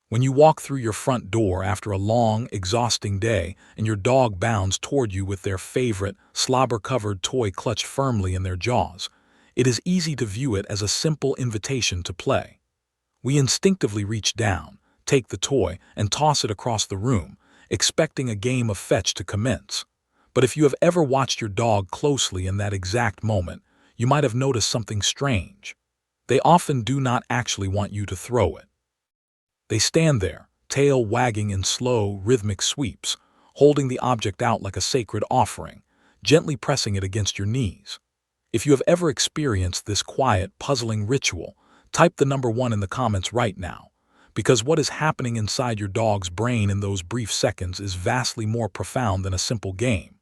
When you walk through your front door after a long, exhausting day and your dog bounds toward you with their favorite, slobber-covered toy clutched firmly in their jaws, it is easy to view it as a simple invitation to play. We instinctively reach down, take the toy, and toss it across the room, expecting a game of fetch to commence. But if you have ever watched your dog closely in that exact moment, you might have noticed something strange. They often do not actually want you to throw it. They stand there, tail wagging in slow, rhythmic sweeps, holding the object out like a sacred offering, gently pressing it against your knees. If you have ever experienced this quiet, puzzling ritual, type the number 1 in the comments right now, because what is happening inside your dog's brain in those brief seconds is vastly more profound than a simple game.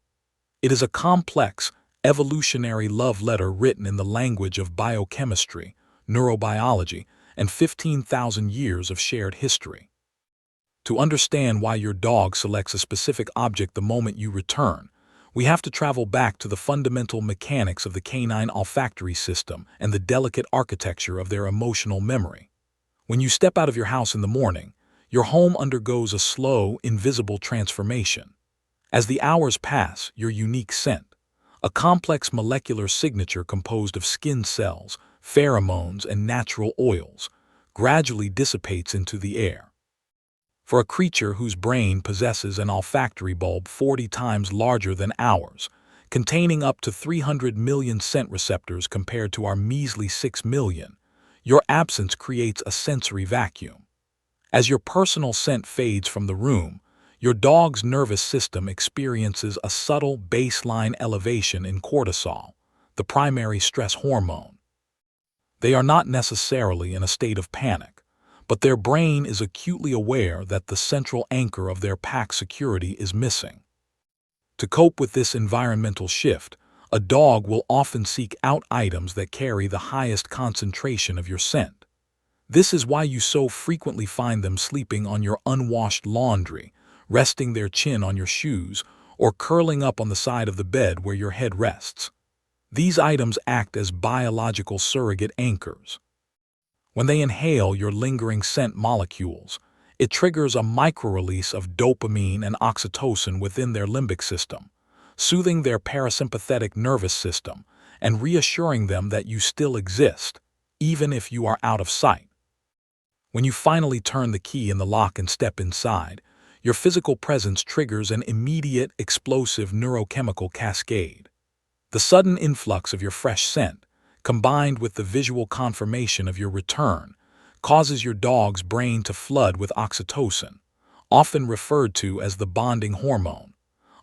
It is a complex, evolutionary love letter written in the language of biochemistry, neurobiology, and 15,000 years of shared history. To understand why your dog selects a specific object the moment you return, we have to travel back to the fundamental mechanics of the canine olfactory system and the delicate architecture of their emotional memory. When you step out of your house in the morning, your home undergoes a slow, invisible transformation. As the hours pass, your unique scent, a complex molecular signature composed of skin cells, pheromones, and natural oils, gradually dissipates into the air. For a creature whose brain possesses an olfactory bulb 40 times larger than ours, containing up to 300 million scent receptors compared to our measly 6 million, your absence creates a sensory vacuum. As your personal scent fades from the room, your dog's nervous system experiences a subtle baseline elevation in cortisol, the primary stress hormone. They are not necessarily in a state of panic, but their brain is acutely aware that the central anchor of their pack security is missing. To cope with this environmental shift, a dog will often seek out items that carry the highest concentration of your scent. This is why you so frequently find them sleeping on your unwashed laundry, resting their chin on your shoes, or curling up on the side of the bed where your head rests. These items act as biological surrogate anchors. When they inhale your lingering scent molecules, it triggers a micro-release of dopamine and oxytocin within their limbic system, soothing their parasympathetic nervous system and reassuring them that you still exist, even if you are out of sight. When you finally turn the key in the lock and step inside, your physical presence triggers an immediate, explosive neurochemical cascade. The sudden influx of your fresh scent, combined with the visual confirmation of your return, causes your dog's brain to flood with oxytocin, often referred to as the bonding hormone,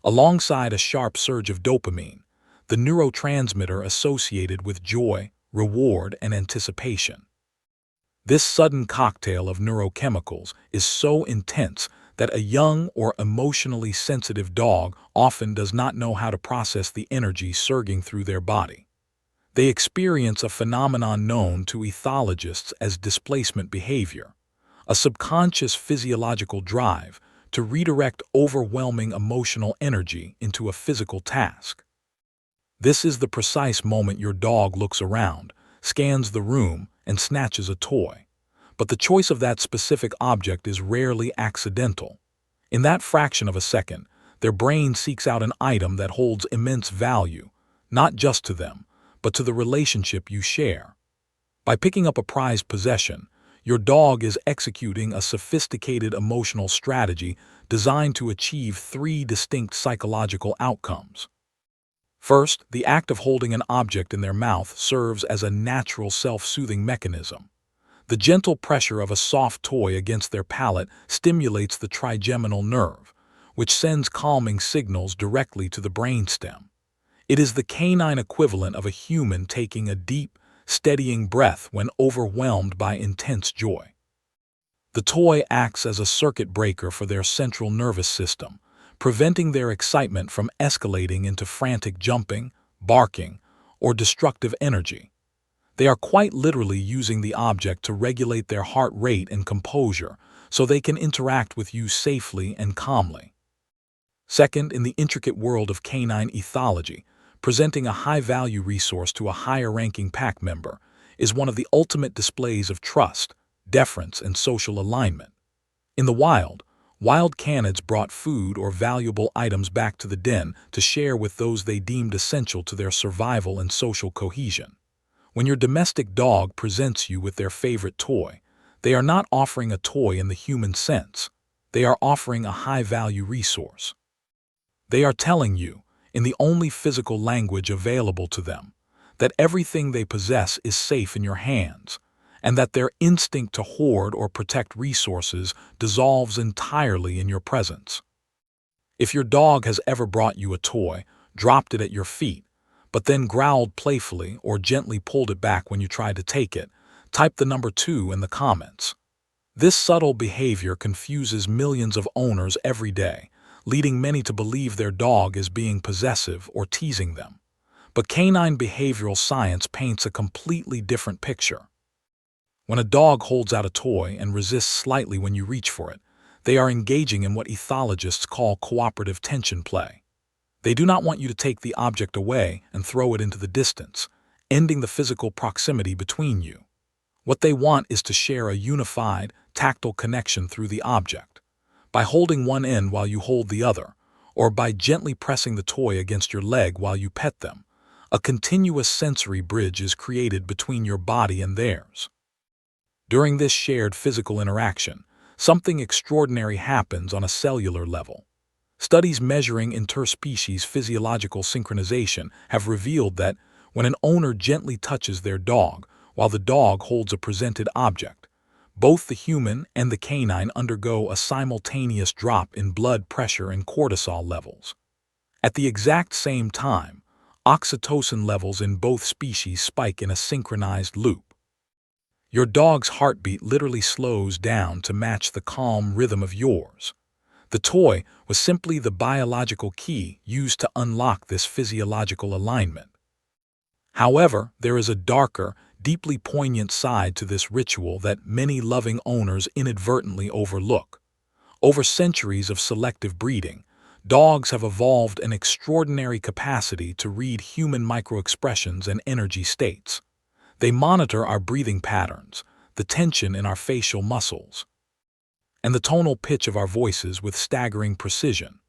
alongside a sharp surge of dopamine, the neurotransmitter associated with joy, reward, and anticipation. This sudden cocktail of neurochemicals is so intense that a young or emotionally sensitive dog often does not know how to process the energy surging through their body. They experience a phenomenon known to ethologists as displacement behavior, a subconscious physiological drive to redirect overwhelming emotional energy into a physical task. This is the precise moment your dog looks around, scans the room, and snatches a toy. But the choice of that specific object is rarely accidental. In that fraction of a second, their brain seeks out an item that holds immense value, not just to them, but to the relationship you share. By picking up a prized possession, your dog is executing a sophisticated emotional strategy designed to achieve 3 distinct psychological outcomes. First, the act of holding an object in their mouth serves as a natural self-soothing mechanism. The gentle pressure of a soft toy against their palate stimulates the trigeminal nerve, which sends calming signals directly to the brainstem. It is the canine equivalent of a human taking a deep, steadying breath when overwhelmed by intense joy. The toy acts as a circuit breaker for their central nervous system, preventing their excitement from escalating into frantic jumping, barking, or destructive energy. They are quite literally using the object to regulate their heart rate and composure so they can interact with you safely and calmly. Second, in the intricate world of canine ethology, presenting a high-value resource to a higher-ranking pack member is one of the ultimate displays of trust, deference, and social alignment. In the wild canids brought food or valuable items back to the den to share with those they deemed essential to their survival and social cohesion. When your domestic dog presents you with their favorite toy, they are not offering a toy in the human sense. They are offering a high-value resource. They are telling you, in the only physical language available to them, that everything they possess is safe in your hands, and that their instinct to hoard or protect resources dissolves entirely in your presence. If your dog has ever brought you a toy, dropped it at your feet, but then growled playfully or gently pulled it back when you tried to take it, type the number 2 in the comments. This subtle behavior confuses millions of owners every day, leading many to believe their dog is being possessive or teasing them. But canine behavioral science paints a completely different picture. When a dog holds out a toy and resists slightly when you reach for it, they are engaging in what ethologists call cooperative tension play. They do not want you to take the object away and throw it into the distance, ending the physical proximity between you. What they want is to share a unified, tactile connection through the object. By holding one end while you hold the other, or by gently pressing the toy against your leg while you pet them, a continuous sensory bridge is created between your body and theirs. During this shared physical interaction, something extraordinary happens on a cellular level. Studies measuring interspecies physiological synchronization have revealed that when an owner gently touches their dog while the dog holds a presented object, both the human and the canine undergo a simultaneous drop in blood pressure and cortisol levels. At the exact same time, oxytocin levels in both species spike in a synchronized loop. Your dog's heartbeat literally slows down to match the calm rhythm of yours. The toy was simply the biological key used to unlock this physiological alignment. However, there is a darker, deeply poignant side to this ritual that many loving owners inadvertently overlook. Over centuries of selective breeding, dogs have evolved an extraordinary capacity to read human microexpressions and energy states. They monitor our breathing patterns, the tension in our facial muscles, and the tonal pitch of our voices with staggering precision.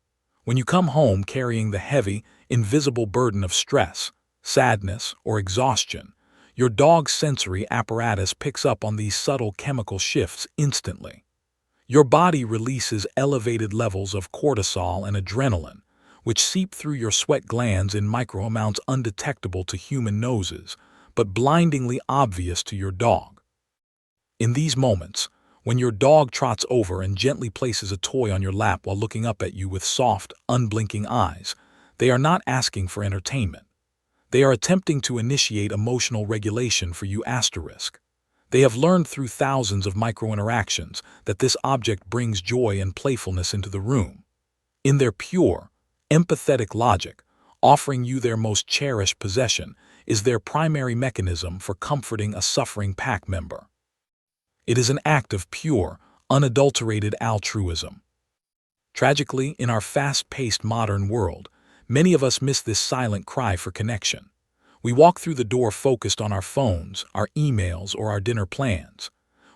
When you come home carrying the heavy, invisible burden of stress, sadness, or exhaustion, your dog's sensory apparatus picks up on these subtle chemical shifts instantly. Your body releases elevated levels of cortisol and adrenaline, which seep through your sweat glands in micro amounts undetectable to human noses, but blindingly obvious to your dog. In these moments, when your dog trots over and gently places a toy on your lap while looking up at you with soft, unblinking eyes, they are not asking for entertainment. They are attempting to initiate emotional regulation for you asterisk. They have learned through thousands of micro-interactions that this object brings joy and playfulness into the room. In their pure, empathetic logic, offering you their most cherished possession is their primary mechanism for comforting a suffering pack member. It is an act of pure, unadulterated altruism. Tragically, in our fast-paced modern world, many of us miss this silent cry for connection. We walk through the door focused on our phones, our emails, or our dinner plans.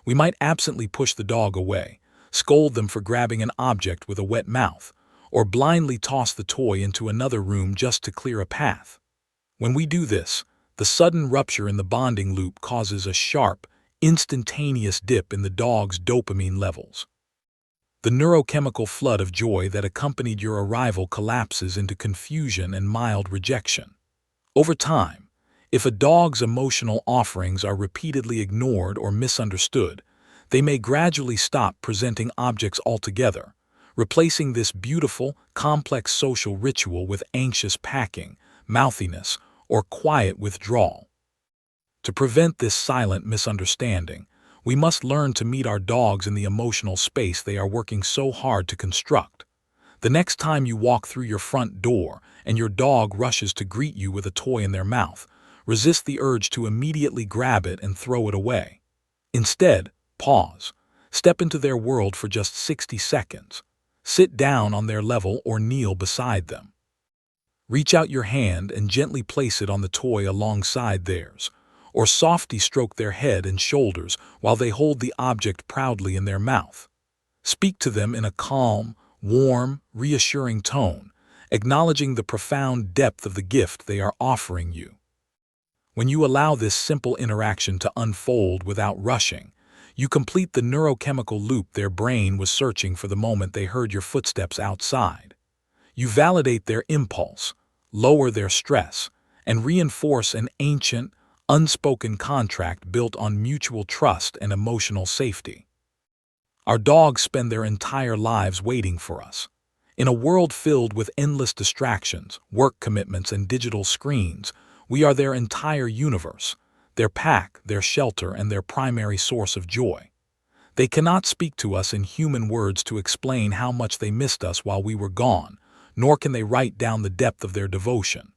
We might absently push the dog away, scold them for grabbing an object with a wet mouth, or blindly toss the toy into another room just to clear a path. When we do this, the sudden rupture in the bonding loop causes a sharp, instantaneous dip in the dog's dopamine levels. The neurochemical flood of joy that accompanied your arrival collapses into confusion and mild rejection. Over time, if a dog's emotional offerings are repeatedly ignored or misunderstood, they may gradually stop presenting objects altogether, replacing this beautiful, complex social ritual with anxious packing, mouthiness, or quiet withdrawal. To prevent this silent misunderstanding, we must learn to meet our dogs in the emotional space they are working so hard to construct. The next time you walk through your front door and your dog rushes to greet you with a toy in their mouth, resist the urge to immediately grab it and throw it away. Instead, pause. Step into their world for just 60 seconds. Sit down on their level or kneel beside them. Reach out your hand and gently place it on the toy alongside theirs, or softly stroke their head and shoulders while they hold the object proudly in their mouth. Speak to them in a calm, warm, reassuring tone, acknowledging the profound depth of the gift they are offering you. When you allow this simple interaction to unfold without rushing, you complete the neurochemical loop their brain was searching for the moment they heard your footsteps outside. You validate their impulse, lower their stress, and reinforce an ancient, unspoken contract built on mutual trust and emotional safety. Our dogs spend their entire lives waiting for us. In a world filled with endless distractions, work commitments, and digital screens, we are their entire universe, their pack, their shelter, and their primary source of joy. They cannot speak to us in human words to explain how much they missed us while we were gone, nor can they write down the depth of their devotion.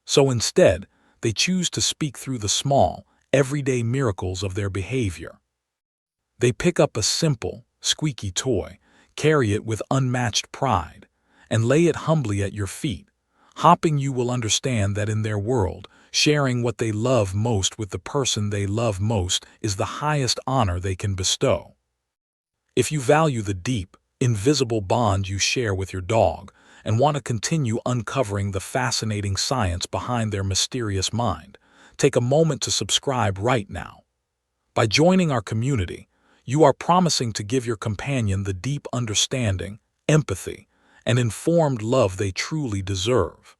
So instead, they choose to speak through the small, everyday miracles of their behavior. They pick up a simple, squeaky toy, carry it with unmatched pride, and lay it humbly at your feet. Hopping, you will understand that in their world, sharing what they love most with the person they love most is the highest honor they can bestow. If you value the deep, invisible bond you share with your dog and want to continue uncovering the fascinating science behind their mysterious mind, take a moment to subscribe right now. By joining our community, you are promising to give your companion the deep understanding, empathy, and informed love they truly deserve.